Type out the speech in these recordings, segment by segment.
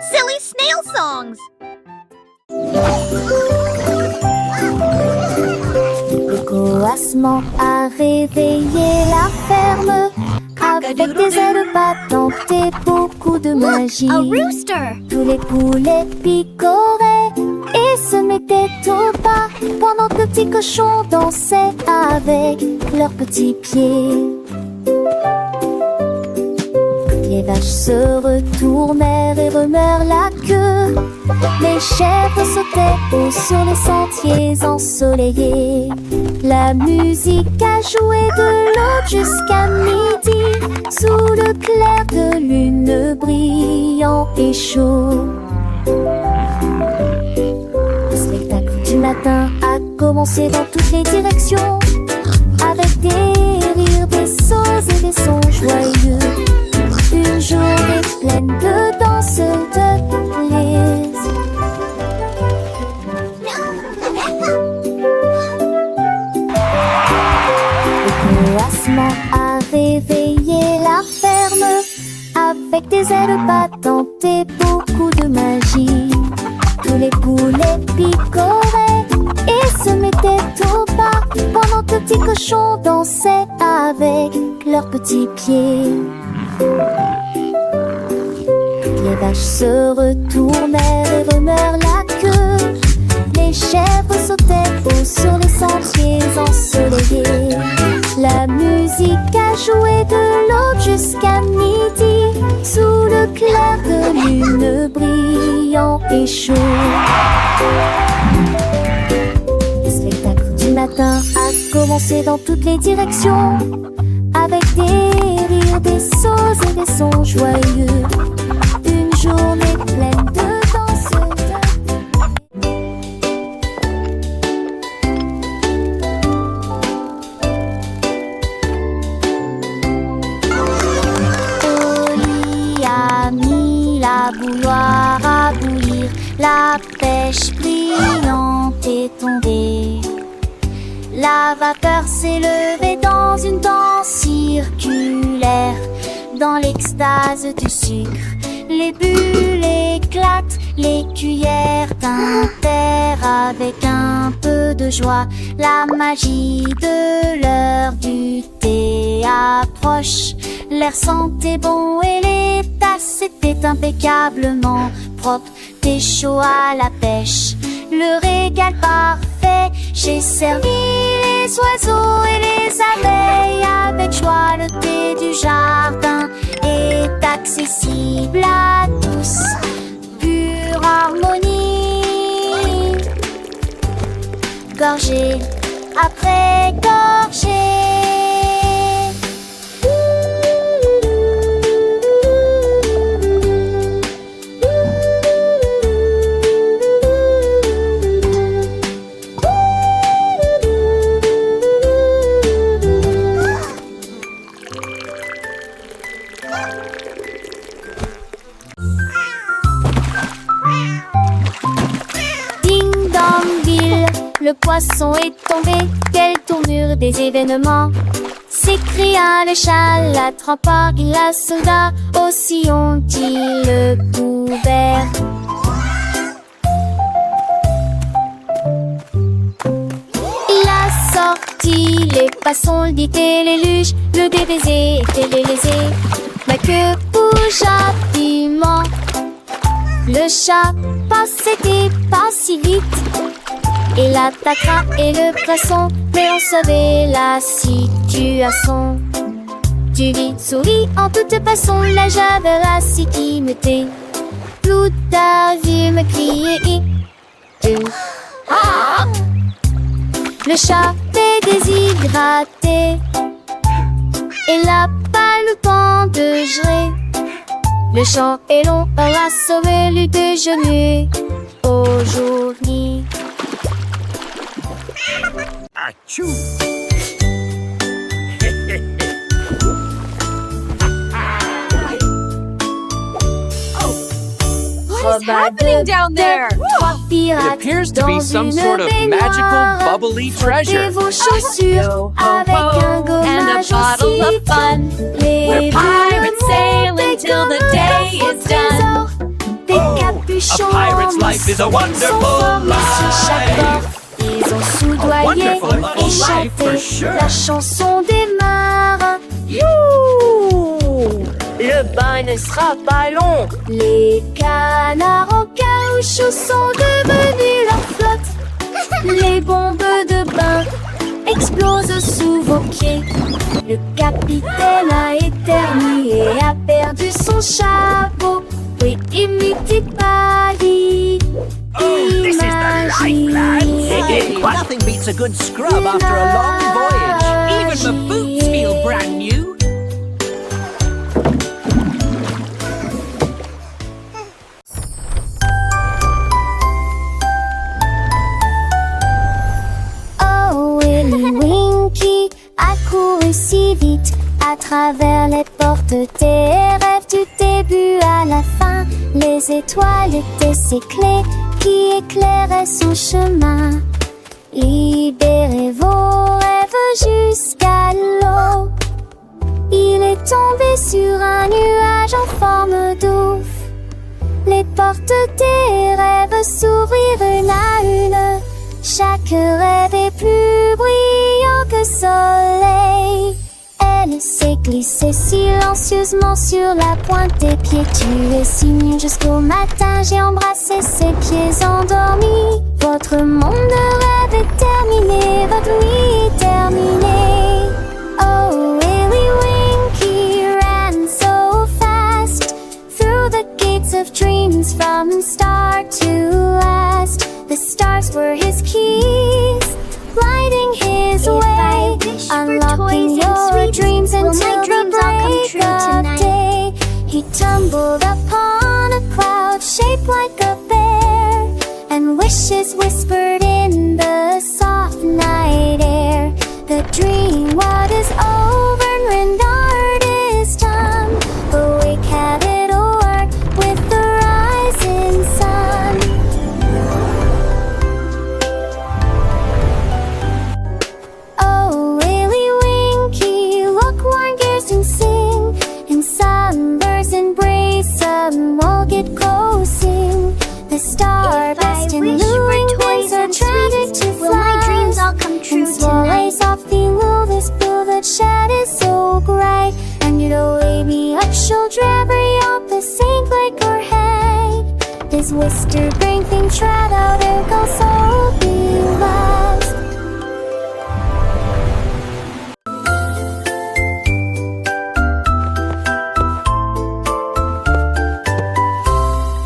Silly snail songs. Le coassement a réveillé la ferme avec des ailes battantes et beaucoup de magie. A rooster. Tous les poulets picoraient et se mettaient au pas pendant que le petit cochon dansait avec leurs petits pieds. Les vaches se retournèrent et remuèrent la queue. Les chèvres sautaient haut sur les sentiers ensoleillés. La musique a joué de l'aube jusqu'à midi, sous le clair de lune brillant et chaud. Le spectacle du matin a commencé dans toutes les directions, avec des rires, des sauts et des sons joyeux. Une journée pleine de danse, de plaisir. Le coassement a réveillé la ferme avec des ailes battantes et beaucoup de magie. Tous les poulets picoraient et se mettaient au pas pendant que le petit cochon dansait avec leurs petits pieds. Les vaches se retournèrent et remuèrent la queue. Les chèvres sautaient haut sur les sentiers ensoleillés. La musique a joué de l'aube jusqu'à midi, sous le clair de lune brillant et chaud. Le spectacle du matin a commencé dans toutes les directions, avec des rires, des sauts et des sons joyeux. Une journée pleine de danse, Oli a mis la bouilloire à bouillir. La pêche brillante est tombée. La vapeur s'est levée dans une danse circulaire. Dans l'extase du sucre, les bulles éclatent, les cuillères tintèrent avec un peu de joie. La magie de l'heure du thé approche. L'air sentait bon et les tasses étaient impeccablement propres. Thé chaud à la pêche, le régal parfait. J'ai servi les oiseaux et les abeilles avec joie. Le thé du jardin est accessible à tous. Pure harmonie, gorgée après gorgée. Le poisson est tombé, quelle tournure des événements! S'écria le chat, l'attrapant, la soldat, aussi ont-ils le couvert. Il a sorti les passons, le dit et les luges, le DBZ était lésé. Ma queue bouge rapidement, le chat passait pas si vite. Il attaquera et le poisson, mais on savait la situation. Tu vis, souris en toute façon, la j'avais la sécurité. Tout a vu me crier. Le chat est déshydraté, il n'a pas le temps de gérer. Le chant est long, on a sauvé le déjeuner aujourd'hui. Achoo! What is happening down there? It appears to be some sort of magical, bubbly treasure. Go ho ho and a bottle of fun. We're pirates sailing till the day is done. life is a sont wonderful formés sur chaque bord. life. Ils ont soudoyé wonderful little et life, for chanté. sure. La chanson démarre. Youhou! Le bain ne sera pas long. Les canards en caoutchouc sont devenus leur flotte. Les bombes de bain explosent sous vos pieds. Le capitaine a éternué et a perdu son chapeau. Oui, imite Paris. This is the life, lads. Nothing beats a good scrub after a long voyage. Even the boots feel brand new. Oh, Willy Winky a couru si vite à travers les portes des rêves du début à la fin. Les étoiles étaient ses clés qui éclairaient son chemin. Libérez vos rêves jusqu'à l'eau. Il est tombé sur un nuage en forme d'ouf. Les portes des rêves s'ouvrirent une à une. Chaque rêve est plus brillant que soleil. Elle s'est glissée silencieusement sur la pointe des pieds. Tu es si mignon jusqu'au matin. J'ai embrassé ses pieds endormis. Votre monde de rêve est terminé. Votre nuit est terminée. Oh, Willy Winky ran so fast through the gates of dreams from start to last. The stars were his keys, lighting his way, unlocking your dreams until the break of day. He tumbled upon a cloud shaped like a bear, and wishes whispered in the soft night air. The dream what is over and art is done. Awake, have it o'er with the rising sun. Oh, Willy Winky, look, warm gears and sing. In sunbursts embrace, some will get closing. The star-burst and luring wings are tragic to fly. Will my dreams all come true And swallows tonight? softly move this blue that shed is so bright. And you know, baby, up she'll drag her up the sink like her head. This wister bring things right out her go so be lost.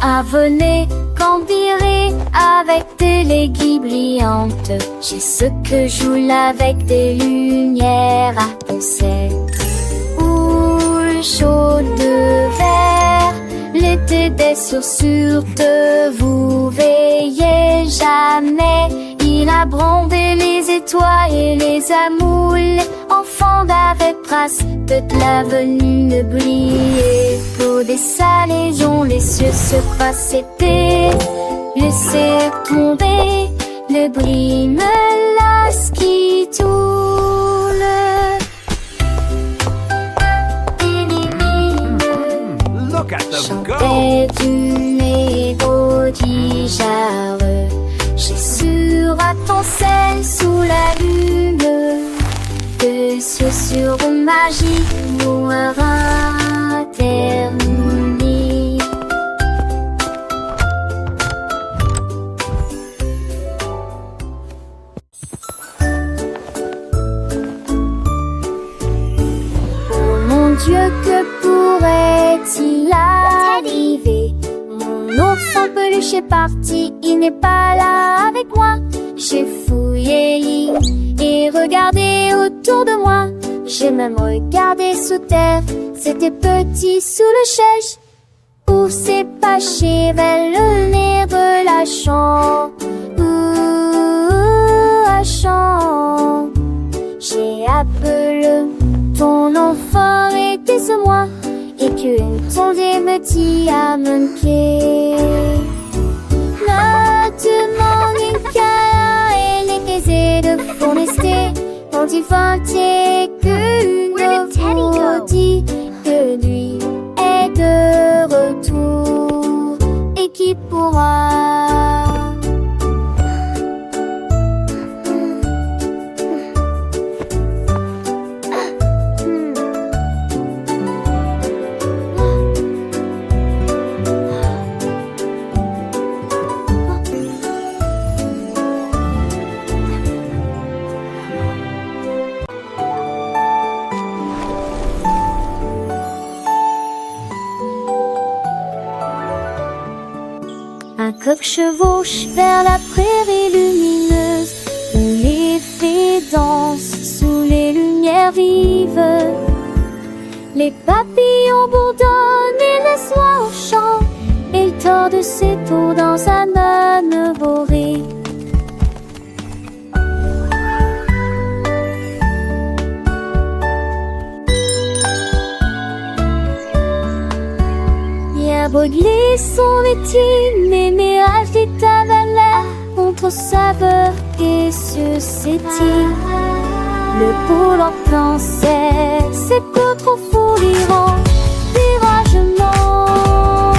Ah, venez campirer avec des léguilles brillantes. J'ai ce que joue avec des lumières à poncettes. Houle chaude de verre, l'été des sursures vous veillez jamais. Il a brandé les étoiles et les amoules. Enfants d'avec trace, toute l'avenue ne brillait. Pour des salaisons, les cieux se passaient. Laissez tomber, le bruit me lasse qui toule. Look at them go. Chantait une mélodie jarre. J'ai sur à ton sel sous la lune. Que ce sur magie mourra terminé. Oh mon Dieu, que pourrait-il arriver? Mon ours en peluche est parti, il n'est pas là avec moi. J'ai fouillé et regardé autour de moi. J'ai même regardé sous terre, c'était petit sous le chèche. Où s'est caché vers le nez de la chambre. La chambre. J'ai appelé ton enfant était ce moi. Et qu'une sonde me dit à manquer. Ne demande qu'à elle est aisée de forester. Quand il fantait qu'une vous dit que lui est de retour. Et qui pourra coq chevauche vers la prairie lumineuse, où les fées dansent sous les lumières vives. Les papillons bourdonnent et le soir chante, et il tord ses tours dans un âne boré. Brûler son métier, les mirages des tavernes contre saveur et susceptible. Le pôle en plan c'est peu trop fou l'Iran, viragement.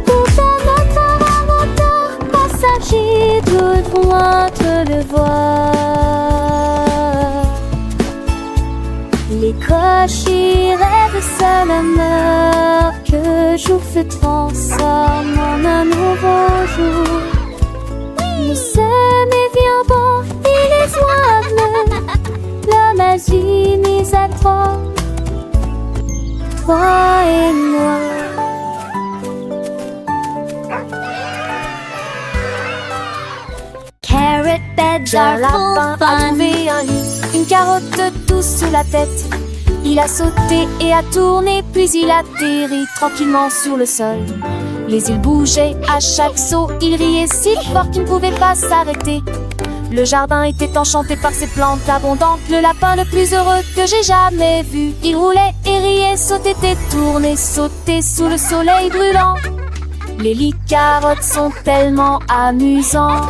Pourtant notre inventeur passager de droite le voir. Les cochers rêvent seul honneur que jour se transforme en un nouveau jour. Le sommet vient bon et les oies la magie mise à toi et moi. Carrot beds are full fun. Une carotte douce sous la tête. Il a sauté et a tourné, puis il atterrit tranquillement sur le sol. Les îles bougeaient à chaque saut, il riait si fort qu'il ne pouvait pas s'arrêter. Le jardin était enchanté par ses plantes abondantes, le lapin le plus heureux que j'ai jamais vu. Il roulait et riait, sautait et tournait, sautait sous le soleil brûlant. Les lits carottes sont tellement amusants.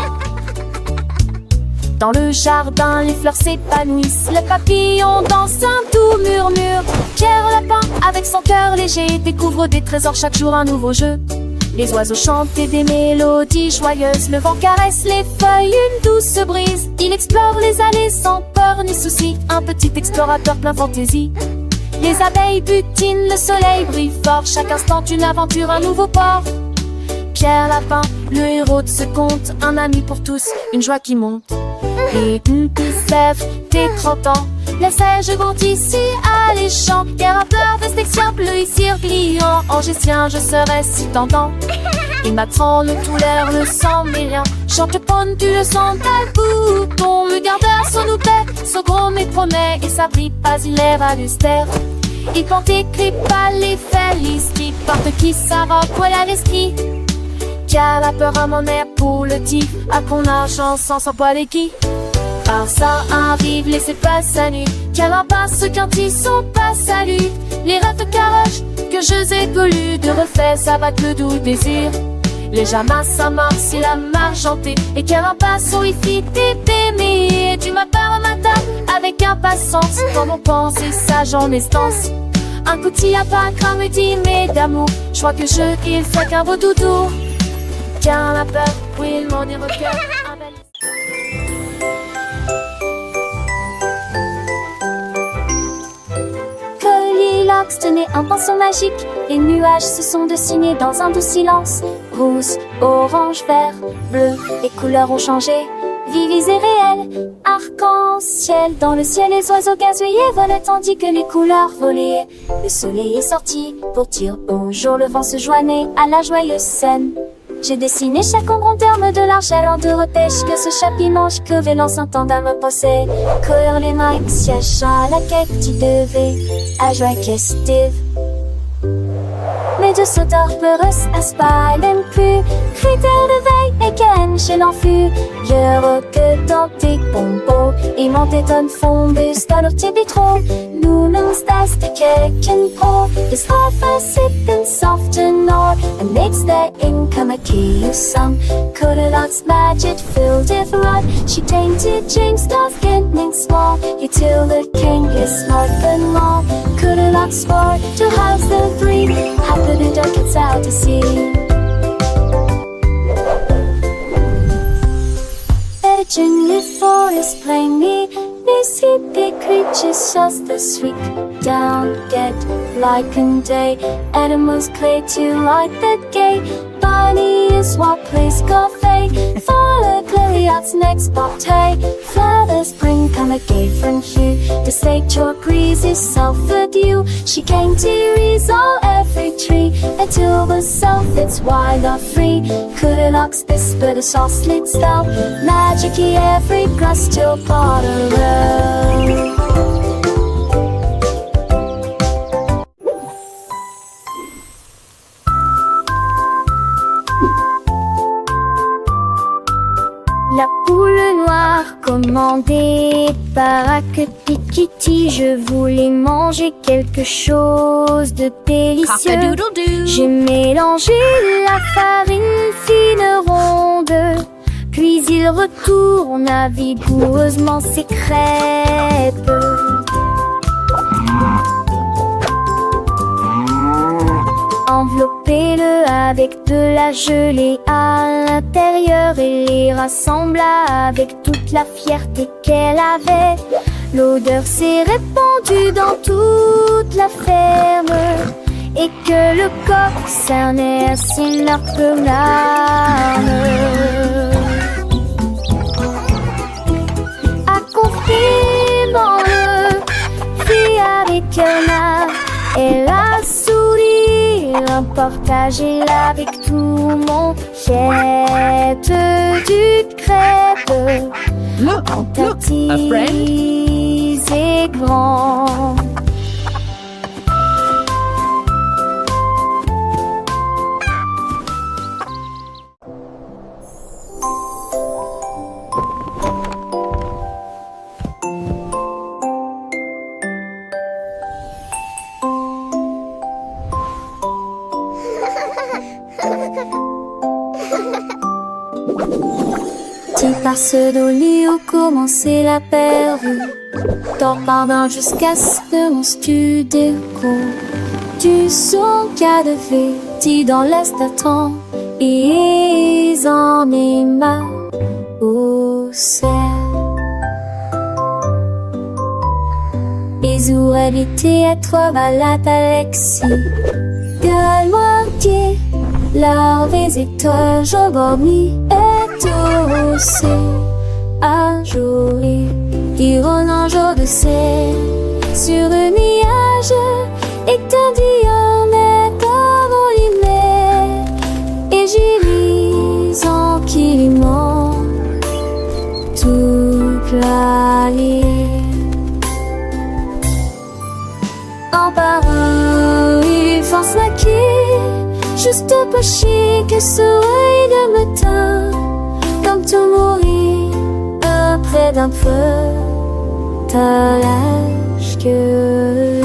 Dans le jardin, les fleurs s'épanouissent, le papillon danse un doux murmure. Pierre Lapin, avec son cœur léger, découvre des trésors chaque jour, un nouveau jeu. Les oiseaux chantent des mélodies joyeuses, le vent caresse les feuilles, une douce brise. Il explore les allées sans peur ni souci, un petit explorateur plein fantaisie. Les abeilles butinent, le soleil brille fort, chaque instant une aventure, un nouveau port. Pierre Lapin, le héros de ce conte, un ami pour tous, une joie qui monte. Et une sève tes 30 ans, la sèche grandit si alléchant. Car un peur vestexien, bleu ici pliant, angicien je serais si tentant. Il m'apprend le tout l'air, le sang mais rien. Chante ponne, tu le sens, t'as le bouton. Le gardeur son nous paie, son gros mais promet. Et ça brille pas, il est valustère. Il porte écrit pas les felices qui porte qui sa robe, voilà l'esprit. Car la peur à mon air pour le tif, à qu'on a chance sans poil et qui. Par ça arrive, laissez pas sa nuit. Car un passe quand ils sont pas salut. Les rêves de caroche que je ai connus, de refait ça va le doux désir. Les jamas s'amorcent, il a margenté. Et car un passe où il fit t'aimer. Tu m'appelles un matin avec impatience, comme on pense et sage en estance. Un coup de à pas comme me dit mais d'amour. Je crois que il fait qu'un beau doudou. Car la peur, oui, il m'en est recueil. Goldilocks tenait un pinceau magique. Les nuages se sont dessinés dans un doux silence. Rouge, orange, vert, bleu, les couleurs ont changé. Vives et réelles, arc-en-ciel. Dans le ciel, les oiseaux gazouillaient, volaient tandis que les couleurs volaient. Le soleil est sorti pour dire bonjour. Le vent se joignait à la joyeuse scène. J'ai dessiné chaque ombre en termes de l'argent en de repêche. Que ce chapitre que vélan s'entendent à me poser. Courir les mains, siège à la quête, tu devais à joie festive. Mais de sauteurs peureux à même plus. Critères de veille et qu'un chez l'enfus. Je que dans tes pompos. Et mon téton fombus dans leur tibitro. Nous nous stas de keken pro. The sofa sipping soft and nor. And makes the income a key of some. Goldilocks magic filled with rod. She tainted James Dawes getting small. You till the king is smart and long. Goldilocks sport to house the breed. Happy the duck gets out to sea. Legend the forest plainly. These hippie creatures just the sweet. down, dead like a day. Animals play to light the gate. Bunny is what plays cafe. Follow Goliath's next bobtail. Flowers bring come a gay from hue. The state chalk breeze is self-adieu. She came to resolve every tree until the self it's wild or free. Couldn't ox this but a sauce lit spell. Magic-y every grass till Potter Row. La poule noire commandée par Kitty, je voulais manger quelque chose de délicieux. Cock-a-doodle-doo. J'ai mélangé la farine fine ronde, puis il retourne vigoureusement ses crêpes. Enveloppez-le avec de la gelée à l'intérieur et les rassembla avec toute la fierté qu'elle avait. L'odeur s'est répandue dans toute la ferme et que le coq cernait à ses larges larmes. Accompagnement-le, fit avec un art et la sourire, partagez-la avec tout mon jette du crêpe. Look, En look, a friend. petits et grands. Petit passe d'Oli où commençait la pervue. Dors pardon jusqu'à ce que mon studio du son qu'a de fait dans l'est attend et en est ma au ciel. Les oreilles étaient à toi balade Alexis. De moitié, larves et toi, je dormis et aussi un jour, dire un jour de ciel sur un nuage et t'en dit un est envolé et j'y lis tranquillement toute la ligne. En parole, il force ma quille, juste pas chier que soleil de matin, comme tout mourir près d'un feu, t'as l'âge que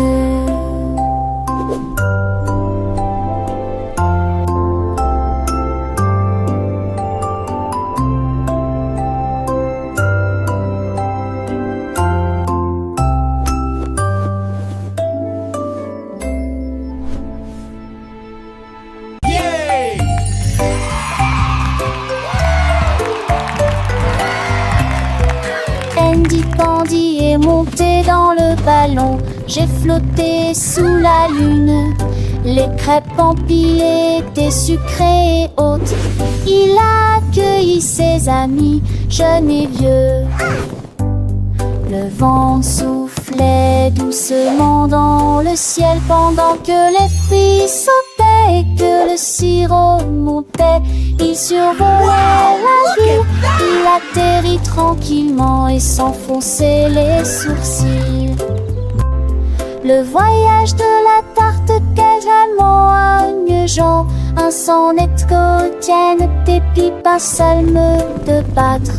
Andy Pandy est monté dans le ballon. J'ai flotté sous la lune. Les crêpes empilées étaient sucrées et hautes. Il a accueilli ses amis, jeunes et vieux. Le vent soufflait doucement dans le ciel pendant que les filles sautaient et que le sirop montait. Il survolait la ville, il atterrit tranquillement et s'enfonçait les sourcils. Le voyage de la tarte quasiment agnegeant, un sonnet quotidien des pipes, un salme de battre.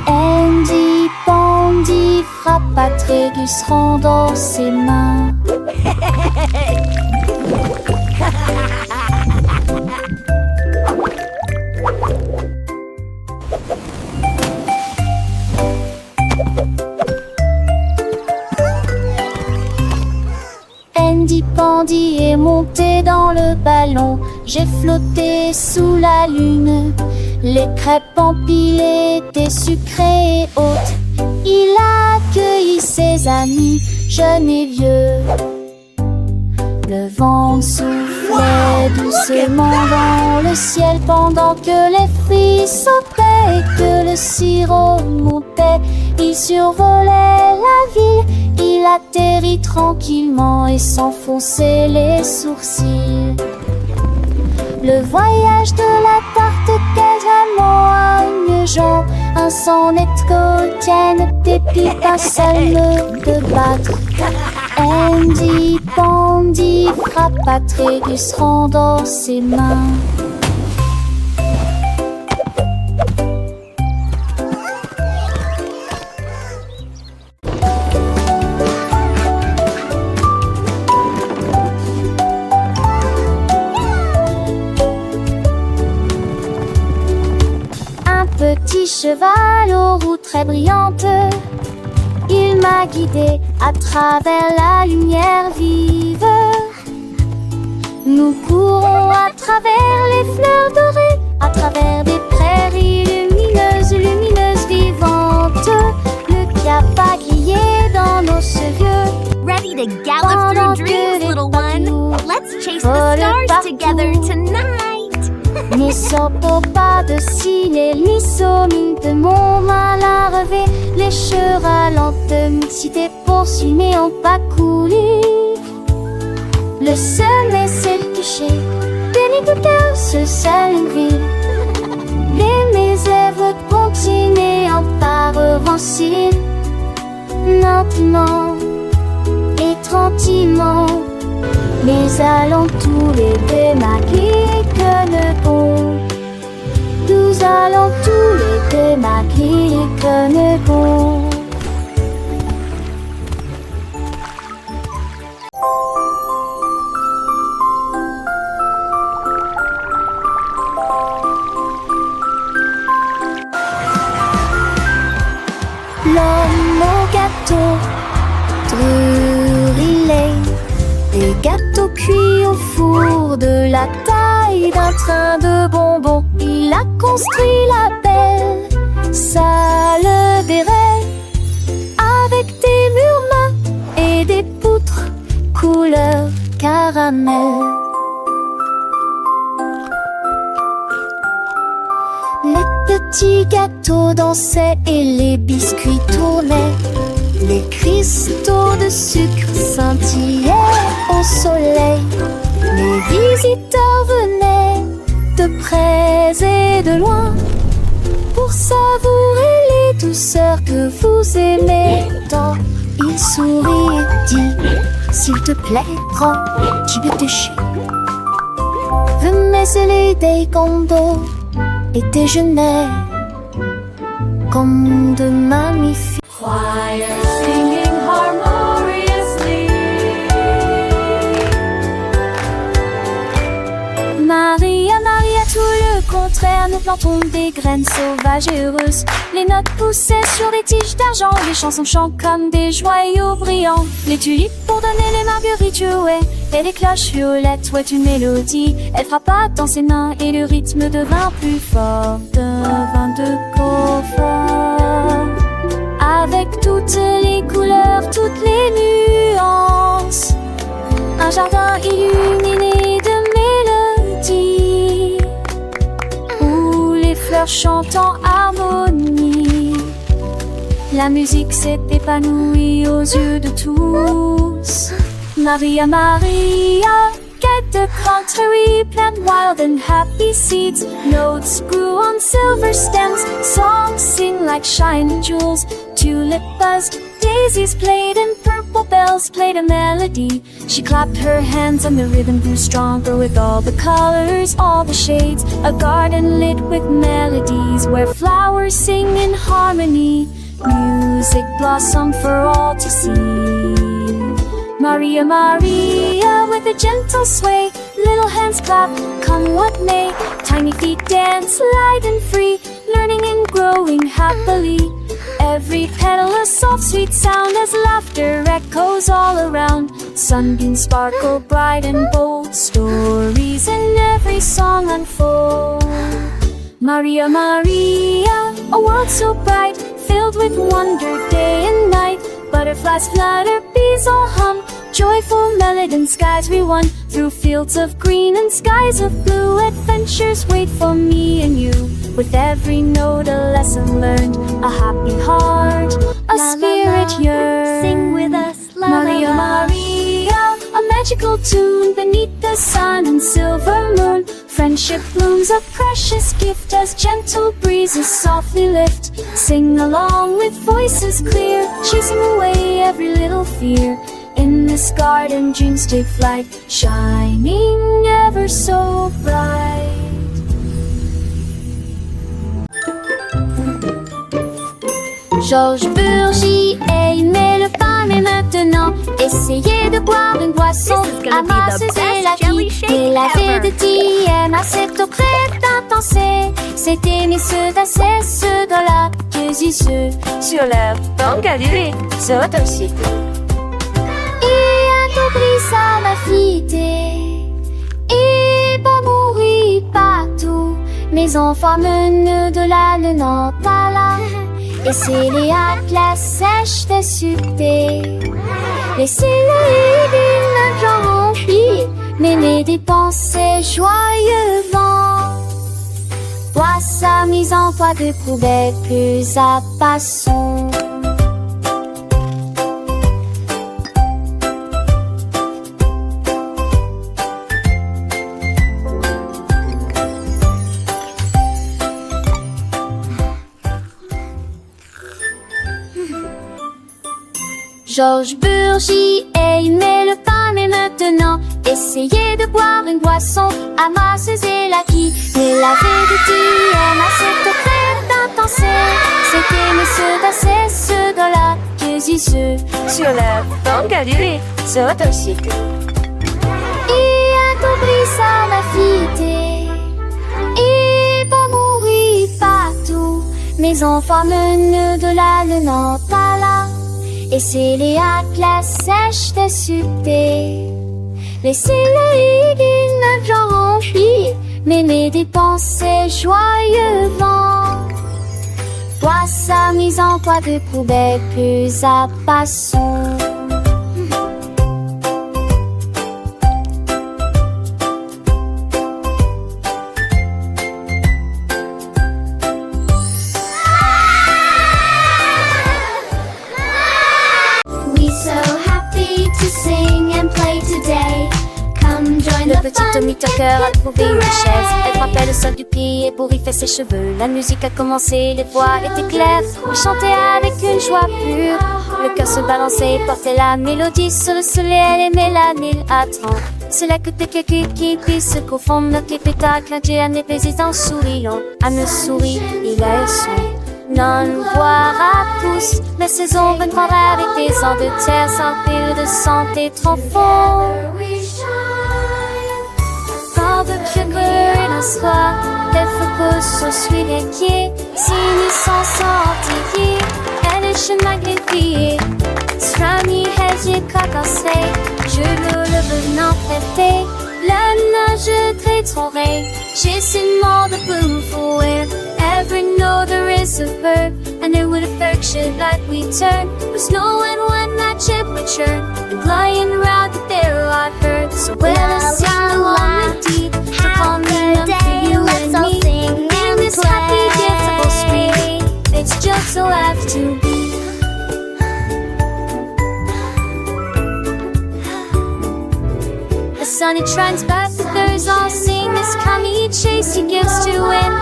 Andy Pandy frappa Trégus rendant ses mains. Andy Pandy est monté dans le ballon. J'ai flotté sous la lune. Les crêpes empilées étaient sucrées et hautes. Il a accueilli ses amis, jeunes et vieux. Le vent soufflait doucement dans le ciel pendant que les fruits sautaient et que le sirop montait. Il survolait la ville, il atterrit tranquillement et s'enfonçait les sourcils. Le voyage de la tarte quasiment à une jambe, un sonnet tienne des pipes, un salme de battre. Andy Pandy frappa Trégus dans ses mains. Petit cheval aux roues très brillantes, il m'a guidé à travers la lumière vive. Nous courons à travers les fleurs dorées, à travers des prairies lumineuses, lumineuses, vivantes. Le cap a grillé dans nos cheveux. Ready to gallop through dreams, little one? Let's chase the stars together tonight. Ne sopo pas de cils, ni mine de mon mal à relever. Les chevaux lentement cités poursuivent mais ont pas coulé. Le sommet s'est couché, béni de cœur ce seul ville. Les lèvres continuent en par revanche. Lentement et tranquillement, mais allons tous les deux maquiller que le bon. Nous allons tous les deux maquiller que le bon. L'homme au gâteau, drurilé. Des gâteaux cuits au four de la taille d'un train de bonbons. Il a construit la belle salle des rêves avec des murs mat et des poutres couleur caramel. Les petits gâteaux dansaient et les biscuits tournaient. Les cristaux de sucre scintillaient au soleil. Les visiteurs venaient de près et de loin pour savourer les douceurs que vous aimez tant. Il sourit et dit: s'il te plaît, prends du déchet. Veux mêler des condos et déjeuner comme de magnifiques Choir singing harmoniously. Maria, Maria, tout le contraire. Nous plantons des graines sauvages et heureuses. Les notes poussaient sur des tiges d'argent. Les chansons chantent comme des joyaux brillants. Les tulipes pour donner les marguerites jouaient. Et les cloches violettes jouaient une mélodie. Elle frappa dans ses mains et le rythme devint plus fort. Devint de confort. Avec toutes les couleurs, toutes les nuances. Un jardin illuminé de mélodies, où les fleurs chantent en harmonie. La musique s'est épanouie aux yeux de tous. Maria, Maria, get the contrary, plant wild and happy seeds. Notes grew on silver stems, songs sing like shining jewels. Tulip buzzed, daisies played, and purple bells played a melody. She clapped her hands and the rhythm grew stronger with all the colors, all the shades. A garden lit with melodies where flowers sing in harmony. Music blossomed for all to see. Maria, Maria, with a gentle sway, little hands clap, come what may. Tiny feet dance light and free, learning and growing happily. Every petal a soft sweet sound as laughter echoes all around. Sunbeams sparkle bright and bold, stories in every song unfold. Maria, Maria, a world so bright, filled with wonder day and night. Butterflies flutter, bees all hum. Joyful melody skies we run. Through fields of green and skies of blue. Adventures wait for me and you. With every note a lesson learned. A happy heart, a spirit yearns. Sing with us, la Maria, la la. Maria, a magical tune beneath the sun and silver moon. Friendship blooms a precious gift as gentle breezes softly lift. Sing along with voices clear, chasing away every little fear. In this garden dreams take flight, shining ever so bright. Georges Burgy aimait le pain, mais maintenant essayez de boire une boisson This is gonna be the amasseuse et la best jelly vie. shake Et la ever. vie de TM à cette eau crête intense. C'est aimer ceux d'assez, ceux de la ceux. Sur la banque Galilée, c'est aussi. Et un compris ça m'a fité. Et pas mourir partout. Mes enfants menent de la le Nantes à là. Et c'est les atlas sèches de succès. Laissez-le d'une genre remplie. Mais mes dépenses joyeux vent. Vois sa mise en toit de poubelle plus à passons. Georges Burgy aimait le pain, mais maintenant essayez de boire une boisson amasseuse et la qui. Mais la vérité aime à cette eau crête intense. C'était monsieur d'assez, ceux de la ceux. Sur la banque Galilée, c'est aussi. Et un compris ça m'a fité. Et pas mourir partout. Mes enfants menent de la le Nantes à là. Et c'est les atlas sèches de succès. Laissez-le d'une genre remplie. Mais mes dépenses joyeux vent. Vois sa mise en toit de poubelle plus à passons. Le petit Tommy Tucker a trouvé une chaise. Elle frappait le sol du pied pour y faire ses cheveux. La musique a commencé, les voix étaient claires. Il chantait avec une joie pure. Le cœur se balançait et portait la mélodie. Sur le soleil, elle aimait la mille à 30. C'est là que t'es quelqu'un qui puisse se confondre. Notre spectacle, un Dieu, un président souriant. À me sourire, il a eu son. Non, voir à tous. La saison viendra avec des ans de terre sans pile de santé trop fort. Quand le cœur en soi, les focus sont suivis inquiets. Si nous sommes sortis, elle est chez magnifiée. Strami, hedge, cacassé, je le venant prêter. La nage très j'ai seen more the bloom for it. Ever know there is a verb, and it would affection like we turn. Was knowing when that ship would churn, and flying around the barrel I heard. So well, I sing along with deep, for coming up for you and me. In this happy, danceable street, it's just so have to be. The sun it shines back, the birds all sing. This coming chase he gives to win.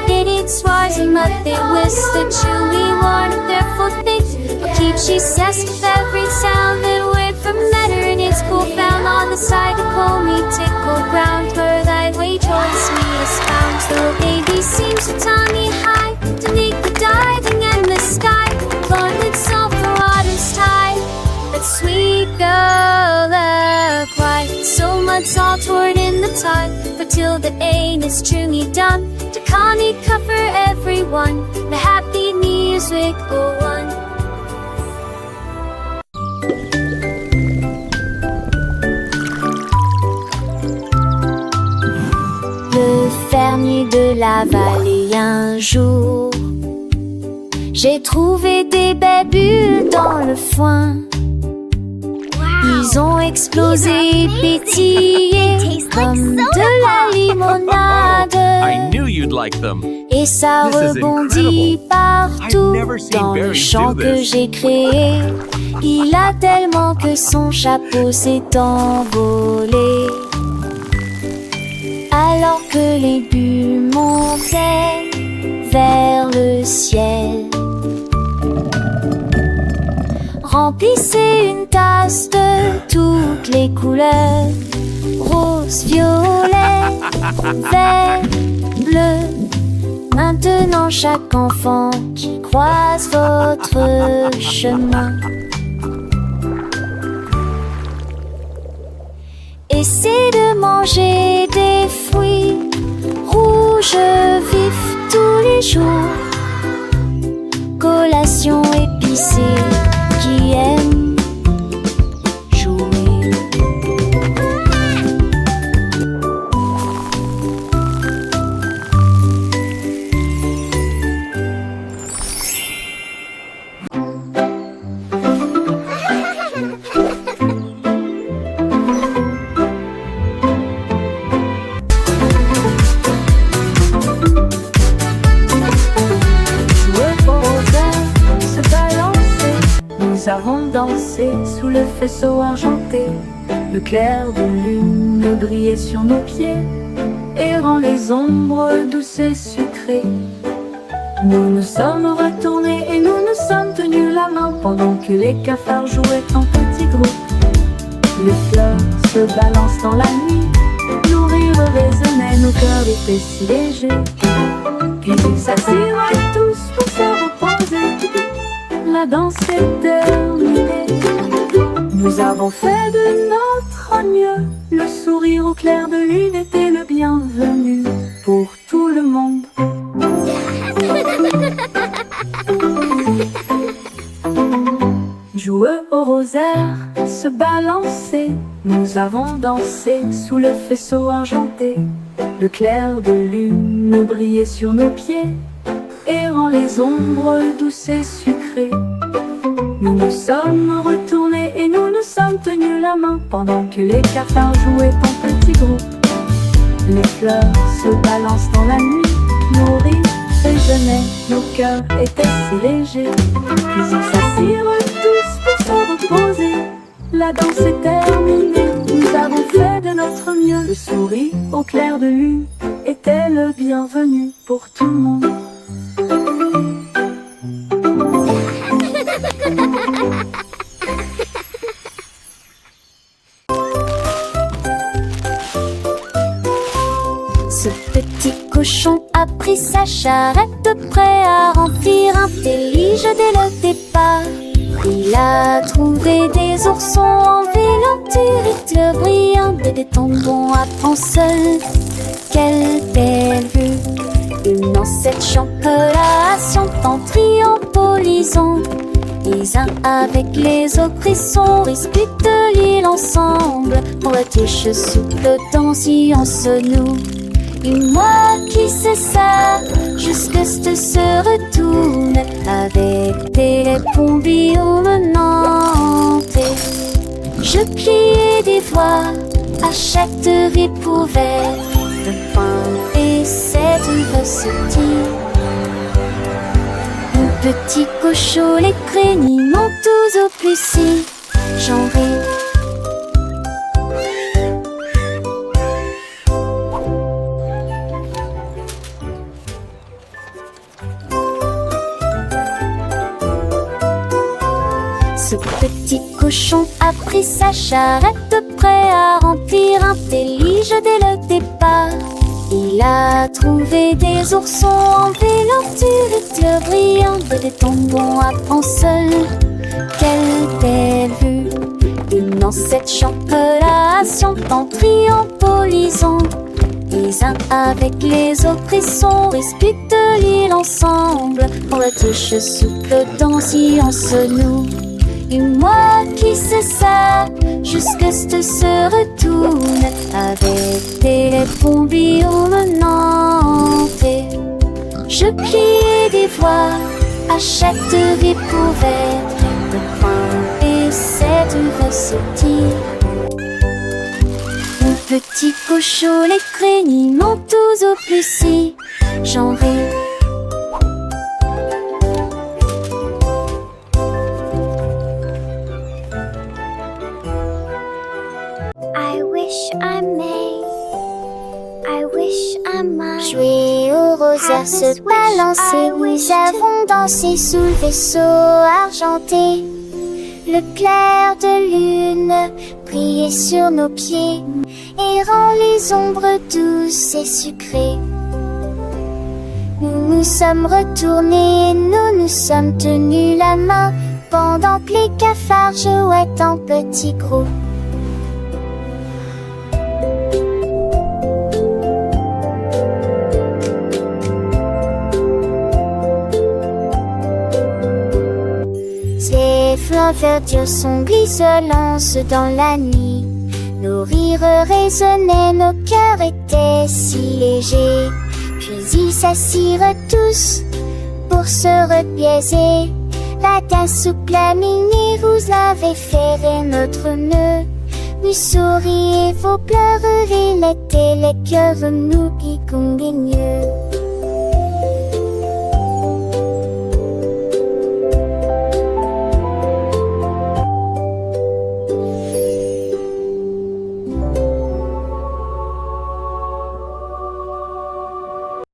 It eats swars and mud, they whisk the chewy warn of their foot things. But keep she says with every sound that word from letter in its cool found on the side of me tickle ground. Where thy way towards me is found. So baby seems to tie me high, to make the diving in the sky. Lord, it's all for water's tide. That sweet girl cry. So much all toward in the tide. For till the ain is truly done, to Connie cover everyone. The happy music go on. Le fermier de la vallée un jour J'ai trouvé des belles bulles dans le foin. Ils ont explosé et pétillé comme de la limonade. I knew you'd like them. Et ça This is rebondit incredible. partout I've never seen dans le berries champ do que this. j'ai créé. Il a tellement que son chapeau s'est envolé. Alors que les bulles montaient vers le ciel. Remplissez une tasse de toutes les couleurs. Rose, violet, vert, bleu. Maintenant chaque enfant qui croise votre chemin essaie de manger des fruits rouges vifs tous les jours. Collation épicée qui aime jouer. Nous avons dansé sous le faisceau argenté. Le clair de lune brillait sur nos pieds, errant les ombres douces et sucrées. Nous nous sommes retournés et nous nous sommes tenus la main pendant que les cafards jouaient en petits groupes. Les fleurs se balancent dans la nuit, nos rires résonnaient, nos cœurs étaient si légers. Puis ils s'assirent tous pour se reposer. La danse est terminée. Nous avons fait de notre mieux. Le sourire au clair de lune était le bienvenu pour tout le monde. Joueux au rosaire, se balancer. Nous avons dansé sous le faisceau argenté. Le clair de lune brillait sur nos pieds, errant les ombres douces et sucrées. Nous nous sommes retournés et nous nous sommes tenus la main pendant que les cafards jouaient en petits groupes. Les fleurs se balancent dans la nuit, nos rires résonnaient, nos cœurs étaient si légers. Puis ils s'assirent tous pour se reposer. La danse est terminée, nous avons fait de notre mieux. Le sourire au clair de lune était le bienvenu pour tout le monde. Ce petit cochon a pris sa charrette, prêt à remplir un délige dès le départ. Il a trouvé des oursons en vélanture, éclairs brillants, des tombons à prendre seul. Quelle belle vue! Une ancêtre chantelation en triompholisant. Les uns avec les autres, ils sont disputent l'île ensemble. Pour la tige souple dans science nous. Et moi qui sais ça, jusque se retourne avec des pompillons menantes. Je pliais des voix à chaque ripouvert de pain et cette recetille. Mon petit cochon, les craignants tous au plus si j'en ris. Ce petit cochon a pris sa charrette, prêt à remplir un délige dès le départ. Il a trouvé des oursons en vélanture, éclairs brillants, des tombons à prendre seul. Quelle belle vue! Une ancêtre chantelation en triompholisant. Les uns avec les autres, ils sont disputent l'île ensemble. Pour la tige souple dans science nous. Et moi qui sais ça, jusque se retourne avec des pompillons menantes. Je pliais des voix à Châteauvieux couvert de pain et c'est une recette. Mon petit cochon, les craignés montent tous au plessis. J'en ris. I wish I may. I wish I might. Jouer au rosaire, se balancer. Nous avons dansé sous le vaisseau argenté. Le clair de lune brillait sur nos pieds et rend les ombres douces et sucrées. Nous nous sommes retournés et nous nous sommes tenus la main pendant que les cafards jouaient en petits groupes. Les flancs verdures sont glisselants dans la nuit. Nos rires résonnaient, nos cœurs étaient si légers. Puis ils s'assirent tous pour se repiaiser. La tasse souple à minuit, vous avez ferré notre nœud. Nous souriez vos pleurs et l'été, les cœurs nous qui conguigneux.